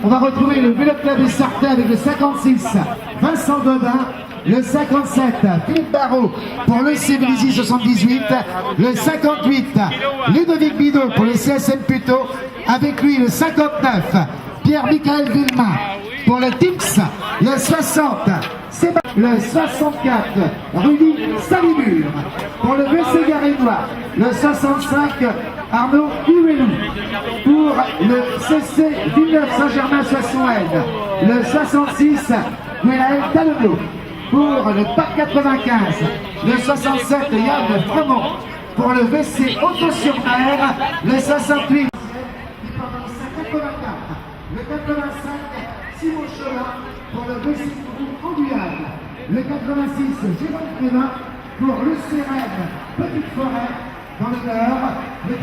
On va retrouver le Vélo Club des Sartais avec le 56, Vincent Godin, le 57, Philippe Barrault pour le CBC 78, le 58, Ludovic Bidot pour le CSM Puto, avec lui le 59, Pierre-Michael Villemain pour le TIMS, le 60, le 64, Rudy Salibur pour le VC Garénois, le 65, Arnaud Huelou pour le CC Villeneuve-Saint-Germain-Soissons-Aisne, le 66, Gwenaël Talonneau pour le PAC 95, le 67, Yann Fremont pour le VC Auto-sur-Mer, le 68, le 85, Simon Cholin pour le VC en Guyane, le 86, Jérôme Prévin pour le CRM Petite Forêt dans le Nord, le 87,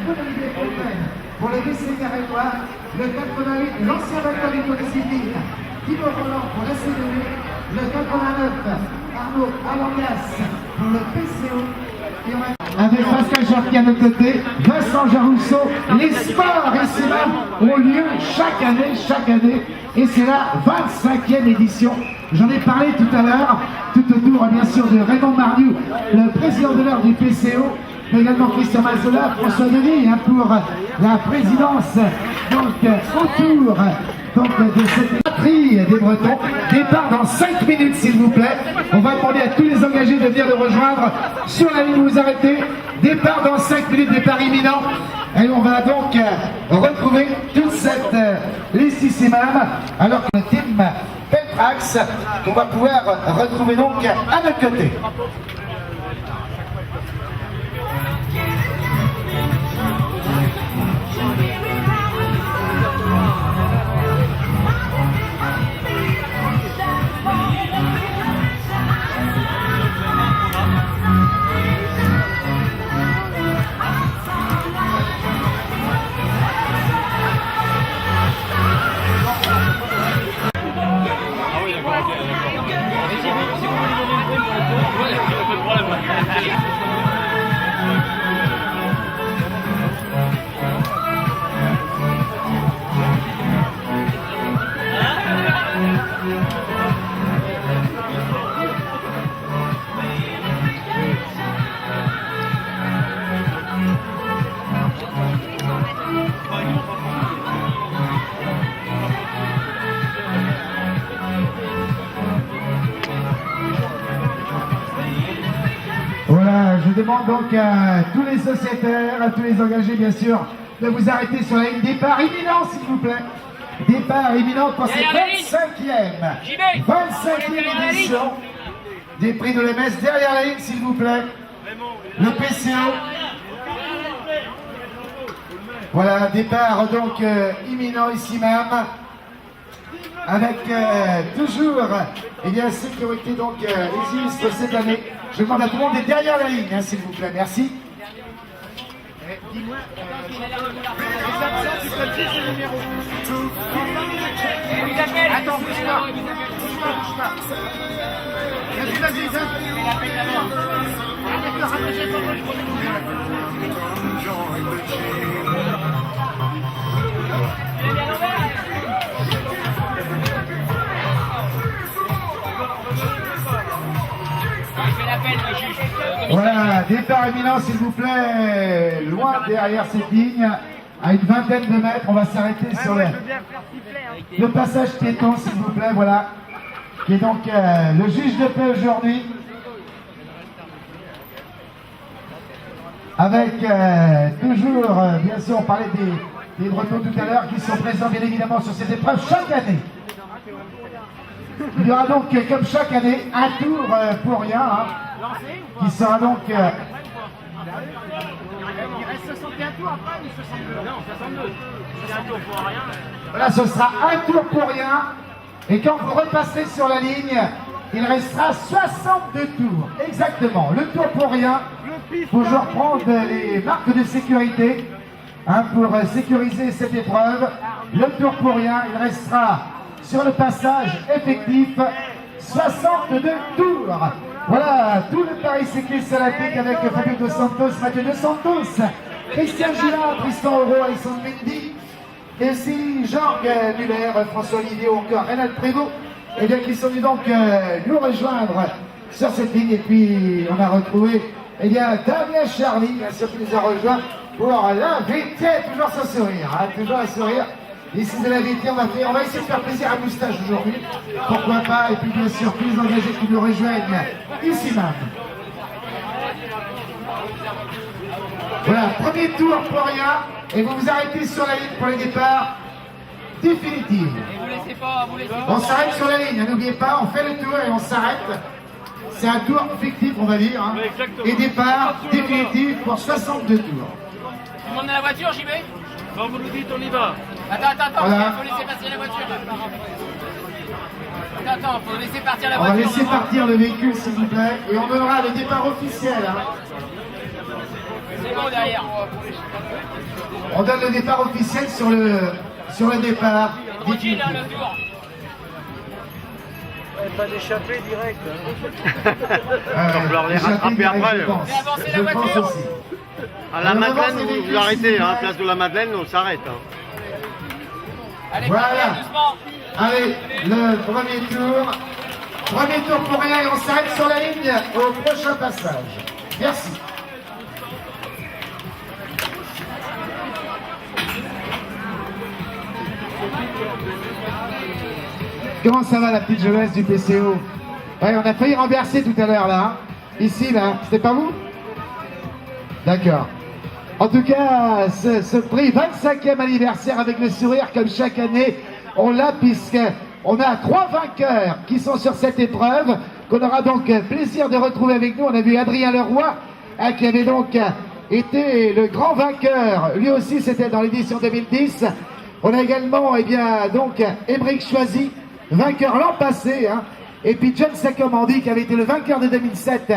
Olivier Fontaine pour le VC Garénois, le 88, l'ancien Valtorino de Sylvie, Thibaut Roland pour la CDV, le 89, Arnaud Alangas pour le PCO, avec Pascal Jarquet à notre côté, Vincent Jarousseau. Les sports ici même ont lieu chaque année, et c'est la 25e édition. J'en ai parlé tout à l'heure, tout autour bien sûr de Raymond Marniou, le président d'honneur du PCO, mais également Christian Mazola, François Denis pour la présidence, autour de cette patrie des Bretons. Départ dans 5 minutes s'il vous plaît. On va demander à tous les engagés de venir nous rejoindre sur la ligne, vous arrêtez. Départ dans 5 minutes, départ imminent. Et on va donc retrouver toute cette liste ici même, alors que le team Peltrax qu'on va pouvoir retrouver donc à notre côté. Voilà, je demande donc à tous les sociétaires, à tous les engagés bien sûr, de vous arrêter sur la ligne. Départ imminent s'il vous plaît. Départ imminent pour cette 25e édition des prix de l'EMS. Derrière la ligne s'il vous plaît. Le PCO. Voilà, départ donc imminent ici même. Avec toujours sécurité donc les illustres cette année. Je demande à tout le monde d'être derrière la ligne, s'il vous plaît. Merci. Dis-moi, les absents, tu peux dire le numéro. Attends, bouge pas. Bouge pas. Vas-y, Voilà, départ imminent s'il vous plaît, loin derrière cette ligne, à une vingtaine de mètres, on va s'arrêter sur le passage piéton s'il vous plaît, voilà, qui est donc le juge de paix aujourd'hui, avec toujours, bien sûr, on parlait des Bretons tout à l'heure, qui sont présents bien évidemment sur cette épreuve chaque année. Il y aura donc, comme chaque année, un tour pour rien, qui sera donc... Il reste 61 tours après ou 62? Non, 62. C'est un tour pour rien. Voilà, ce sera un tour pour rien. Et quand vous repasserez sur la ligne, il restera 62 tours. Exactement. Le tour pour rien. Faut que je reprendre les marques de sécurité pour sécuriser cette épreuve. Le tour pour rien, il restera sur le passage effectif 62 tours. Voilà, tout le Paris cycliste olympique avec Fabio Dos Santos, Mathieu Dos Santos, Christian Gillard, Tristan Auro, Alexandre Mendy, et aussi Jean-Muller, François-Olivier ou encore Renal Prévost, et bien qui sont venus donc nous rejoindre sur cette ligne. Et puis on a retrouvé bien Damien Charlie, bien sûr, qui nous a rejoint pour l'inviter, toujours sans sourire, hein, toujours un sourire. Ici de l'invité, on va essayer de faire plaisir à Moustache aujourd'hui, pourquoi pas, et puis bien sûr tous les engagés qui nous rejoignent ici même. Voilà, premier tour pour rien, et vous vous arrêtez sur la ligne pour le départ définitif. On s'arrête sur la ligne, n'oubliez pas, on fait le tour et on s'arrête. C'est un tour fictif, on va dire, hein. Et départ définitif pour 62 tours. Tout le monde dans la voiture, j'y vais? Quand vous nous dites, on y va. Attends, Voilà. faut laisser partir la voiture. Attends, faut laisser partir la On va voiture. laisser partir le véhicule, s'il vous plaît, et on donnera le départ officiel. Hein. C'est bon derrière. On donne le départ officiel sur le départ. Tranquille, hein, le tour. Pas d'échappée direct. On va les rattraper après. Je pense, Fais avancer la je pense voiture. aussi. À la On va Madeleine, voir ces vous véhicules, arrêtez, s'il vous hein, plaît. place de la Madeleine, on s'arrête. Hein. Allez, Voilà. doucement. Allez, le premier tour. Premier tour pour rien et on s'arrête sur la ligne au prochain passage. Merci. Comment ça va la petite jeunesse du PCO? Ouais, on a failli renverser tout à l'heure là. Hein. Ici là, c'était pas vous? D'accord. En tout cas, ce prix 25e anniversaire avec le sourire comme chaque année, on l'a puisqu'on a 3 vainqueurs qui sont sur cette épreuve, qu'on aura donc plaisir de retrouver avec nous. On a vu Adrien Leroy, qui avait donc été le grand vainqueur. Lui aussi, c'était dans l'édition 2010. On a également, donc, Émeric Choisy, vainqueur l'an passé, hein. Et puis John Sacomandi qui avait été le vainqueur de 2007